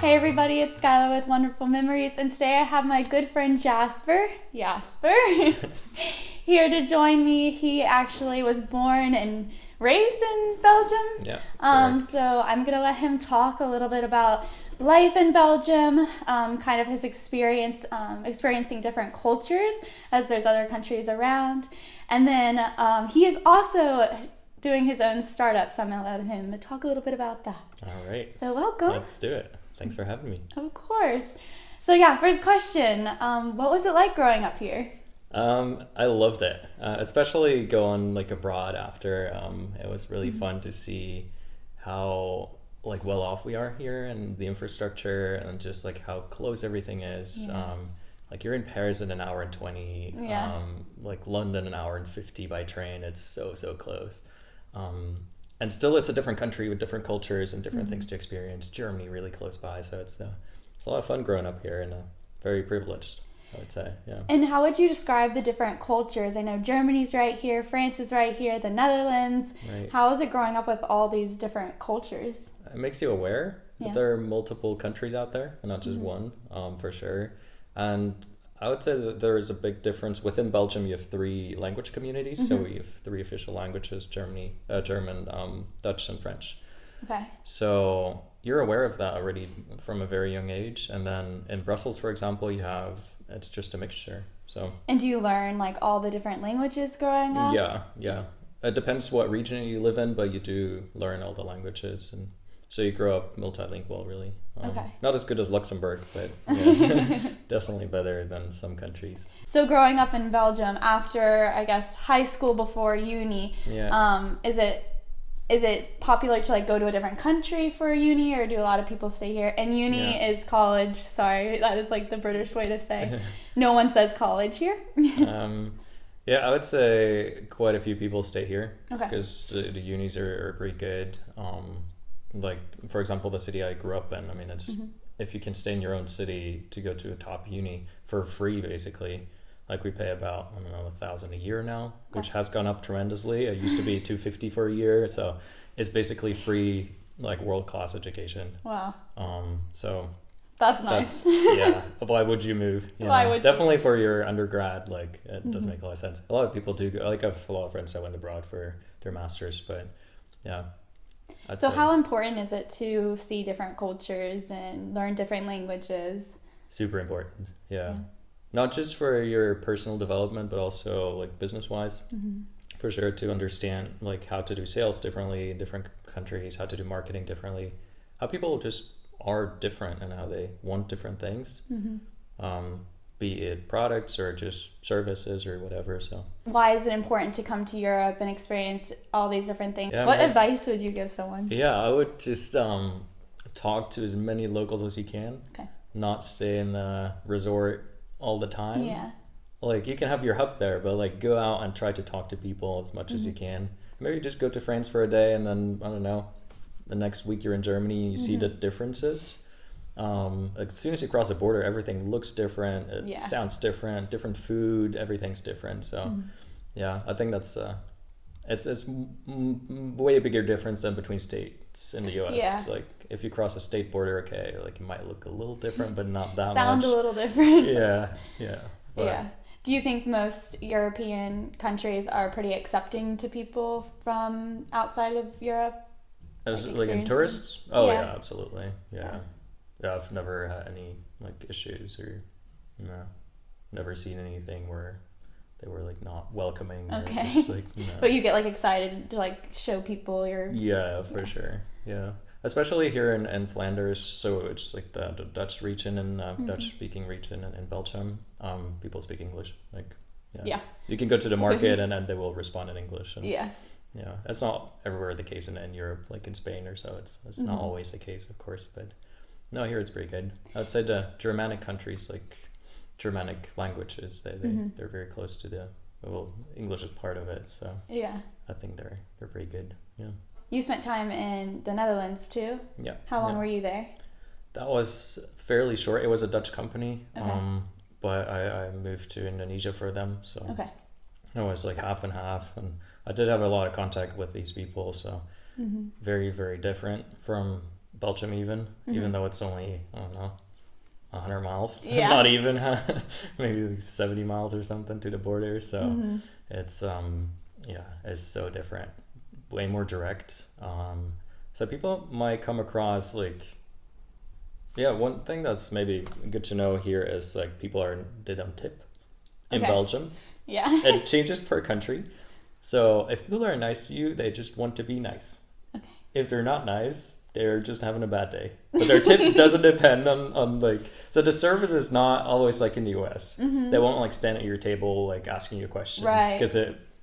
Hey everybody, it's Skylar with Wonderful Memories, and today I have my good friend Jasper here to join me. He actually was born and raised in Belgium. Yeah. Correct. So I'm gonna let him talk a little bit about life in Belgium, kind of his experience, experiencing different cultures as there's other countries around. And then he is also doing his own startup, so I'm gonna let him talk a little bit about that. All right. So welcome. Let's do it. Thanks for having me. Of course. So yeah, first question, what was it like growing up here? I loved it, especially going like abroad after. It was really fun to see how like well off we are here and the infrastructure and just like how close everything is. Yeah. Like you're in Paris in an hour and 20, Yeah. like London an hour and 50 by train. It's so close. And still it's a different country with different cultures and different things to experience. Germany really close by, so it's a lot of fun growing up here and very privileged, I would say. Yeah. And how would you describe the different cultures? I know Germany's right here, France is right here, the Netherlands. Right. How is it growing up with all these different cultures? It makes you aware Yeah. that there are multiple countries out there and not just one, for sure. And I would say that there is a big difference. Within Belgium, you have 3 language communities. So we have 3 official languages, German, Dutch, and French. Okay. So you're aware of that already from a very young age. And then in Brussels, for example, it's just a mixture. So And do you learn like all the different languages growing up? yeah. It depends what region you live in, but you do learn all the languages. And so you grow up multilingual, really. Okay. Not as good as Luxembourg, but yeah, definitely better than some countries. So growing up in Belgium after, I guess, high school before uni, Yeah. is it popular to like go to a different country for a uni, or do a lot of people stay here? And uni Yeah. is college. Sorry, that is like the British way to say. No one says college here. Yeah, I would say quite a few people stay here Okay. because the unis are pretty good. Like, for example, the city I grew up in, I mean, it's if you can stay in your own city to go to a top uni for free, basically. Like we pay about, I don't know, $1,000 a year now, which has gone up tremendously. It used to be $250 for a year, so it's basically free, like world-class education. Wow, So that's nice. yeah. Why would you move? Why would you? Definitely for your undergrad, like it does make a lot of sense. A lot of people do go, like I have a lot of friends that went abroad for their masters, but yeah. So how important is it to see different cultures and learn different languages? Super important. Yeah. Not just for your personal development, but also like business wise. For sure, to understand like how to do sales differently in different countries, how to do marketing differently, how people just are different and how they want different things. Be it products or just services or whatever. So Why is it important to come to Europe and experience all these different things? Yeah, What advice would you give someone? yeah, I would just talk to as many locals as you can. Okay. Not stay in the resort all the time. Yeah. Like you can have your hub there, but like go out and try to talk to people as much as you can. Maybe just go to France for a day and then I don't know, the next week you're in Germany and you see the differences. As soon as you cross the border, everything looks different. It sounds different. Different food. Everything's different. So, yeah, I think that's it's way bigger difference than between states in the U.S. Yeah. Like if you cross a state border, okay, like it might look a little different, but not that Sound much. a little different. Yeah. But, Yeah. Do you think most European countries are pretty accepting to people from outside of Europe? As Like like in experiencing- tourists? Oh Yeah. yeah, absolutely. Yeah. Yeah, I've never had any like issues or never seen anything where they were like not welcoming. Or Okay. just, like, no. But you get like excited to like show people your... Yeah, for sure. Yeah. Especially here in Flanders, so it's like the Dutch region and Dutch speaking region in Belgium. People speak English. Like Yeah. You can go to the market and then they will respond in English. And, Yeah. Yeah. It's not everywhere the case in Europe, like in Spain or so. It's not always the case, of course, but no, here it's pretty good. Outside the Germanic countries, like Germanic languages, they're very close to English is part of it, so Yeah. I think they're pretty good. Yeah. You spent time in the Netherlands too? Yeah. How long yeah. were you there? That was fairly short. It was a Dutch company, Okay. but I moved to Indonesia for them, so Okay. it was like half and half, and I did have a lot of contact with these people, so very, very different from Belgium even though it's only, I don't know, 100 miles. Yeah. Not even, maybe like 70 miles or something to the border. So it's, it's so different. Way more direct. So people might come across like, one thing that's maybe good to know here is like they don't tip in Belgium. Yeah. It changes per country. So if people are nice to you, they just want to be nice. Okay. If they're not nice, they're just having a bad day. But their tip doesn't depend on like, so the service is not always like in the US. They won't like stand at your table like asking you questions. Right. Because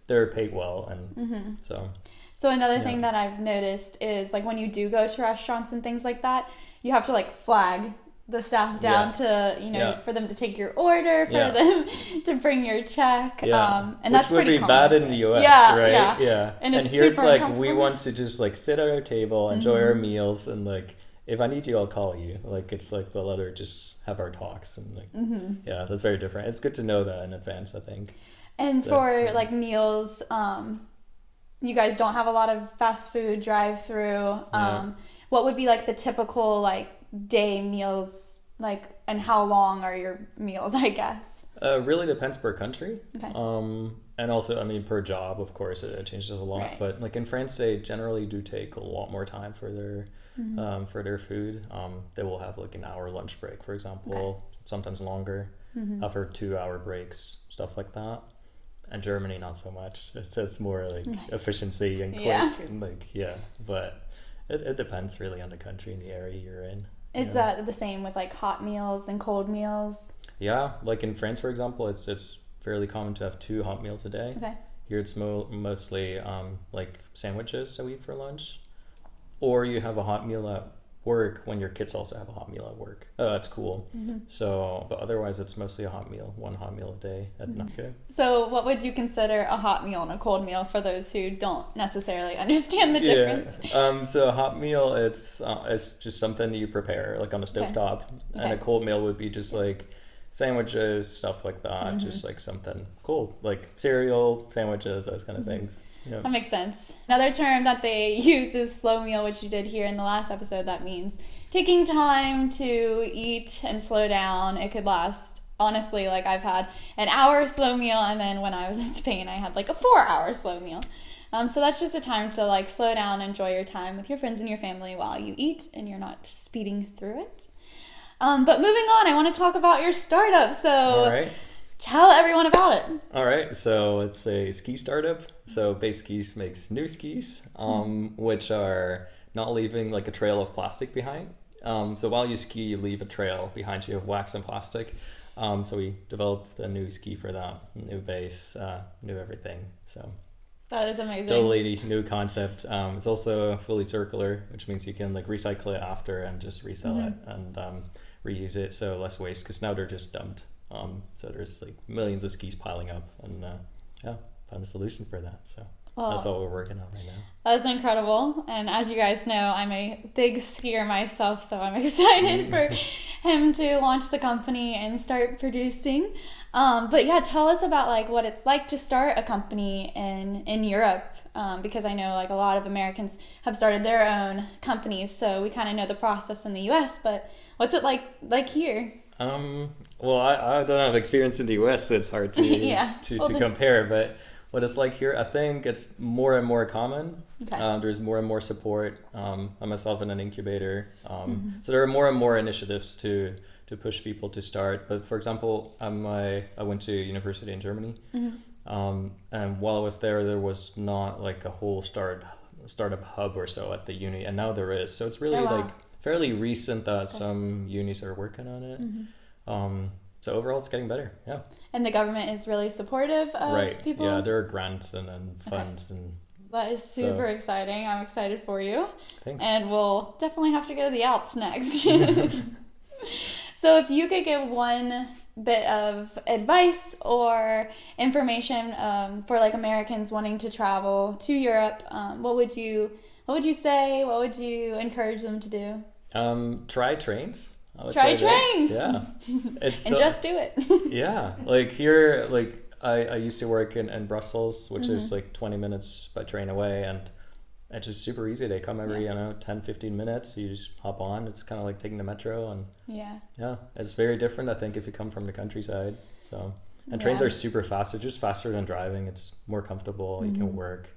they're paid well. And So another thing that I've noticed is like when you do go to restaurants and things like that, you have to like flag the staff down to, for them to take your order, for them to bring your check. And which that's would pretty be bad in the US, right? Yeah. And it's here it's like we uncomfortable. want to just like sit at our table, enjoy our meals, and like if I need you, I'll call you. Like it's like we'll let her just have our talks and like that's very different. It's good to know that in advance, I think. And for like meals, you guys don't have a lot of fast food drive-through. What would be like the typical like day meals, like, and how long are your meals, I guess? Really depends per country. Okay. And also, I mean, per job, of course, it changes a lot. Right. But like in France, they generally do take a lot more time for their food. They will have like an hour lunch break, for example, sometimes longer, for 2-hour breaks, stuff like that. And Germany, not so much. It's more like efficiency and quick and like, but it depends really on the country and the area you're in. Is that the same with like hot meals and cold meals? Yeah, like in France, for example, it's fairly common to have 2 hot meals a day. Okay. Here it's mostly like sandwiches that we eat for lunch. Or you have a hot meal at work when your kids also have a hot meal at work. That's cool. So, but otherwise it's mostly a hot meal, 1 hot meal a day at Naka. So what would you consider a hot meal and a cold meal for those who don't necessarily understand the difference? So a hot meal, it's just something you prepare like on a stovetop. And a cold meal would be just like sandwiches, stuff like that, just like something cool, like cereal, sandwiches, those kind of things. Yeah. That makes sense. Another term that they use is slow meal, which you did here in the last episode. That means taking time to eat and slow down. It could last, honestly, like I've had an hour slow meal, and then when I was in Spain, I had like a 4-hour slow meal. So that's just a time to like slow down, enjoy your time with your friends and your family while you eat, and you're not speeding through it. But moving on, I want to talk about your startup. So All right. Tell everyone about it. All right, so it's a ski startup. So Base Skis makes new skis, which are not leaving like a trail of plastic behind. So while you ski, you leave a trail behind you of wax and plastic. So we developed a new ski for that, new base, new everything. So that is amazing. Totally new concept. It's also fully circular, which means you can like recycle it after and just resell it and reuse it. So less waste, because now they're just dumped. So there's like millions of skis piling up, and found a solution for that. So that's all we're working on right now. That's incredible. And as you guys know, I'm a big skier myself, so I'm excited for him to launch the company and start producing. But yeah, tell us about like what it's like to start a company in Europe, because I know like a lot of Americans have started their own companies, so we kind of know the process in the US. But what's it like here? Well, I don't have experience in the US, so it's hard to to compare. But what it's like here, I think it's more and more common. Okay. There's more and more support. I'm myself in an incubator. So there are more and more initiatives to push people to start. But for example, I went to university in Germany. And while I was there was not like a whole startup hub or so at the uni. And now there is. So it's really like fairly recent that some unis are working on it. So overall, it's getting better. Yeah. And the government is really supportive of people? Yeah, there are grants and funds. And that is super exciting. I'm excited for you. Thanks. And we'll definitely have to go to the Alps next. So if you could give one bit of advice or information for like Americans wanting to travel to Europe, what would you say? What would you encourage them to do? Try trains. Try trains. Yeah. Just do it. Yeah. Like here, like I used to work in Brussels, which is like 20 minutes by train away, and it's just super easy. They come every 10, 15 minutes. You just hop on. It's kind of like taking the metro, and yeah, it's very different, I think, if you come from the countryside. So, and trains are super fast. It's just faster than driving. It's more comfortable. You can work.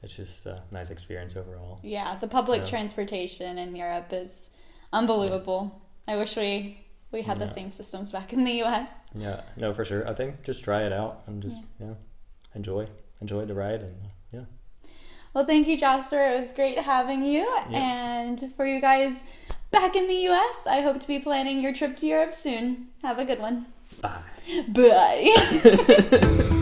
It's just a nice experience overall. Yeah, the public transportation in Europe is unbelievable. I wish we had the same systems back in the US. Yeah, no, for sure. I think just try it out and just enjoy the ride, and Well, thank you, Jasper. It was great having you. And for you guys back in the US, I hope to be planning your trip to Europe soon. Have a good one. Bye. Bye.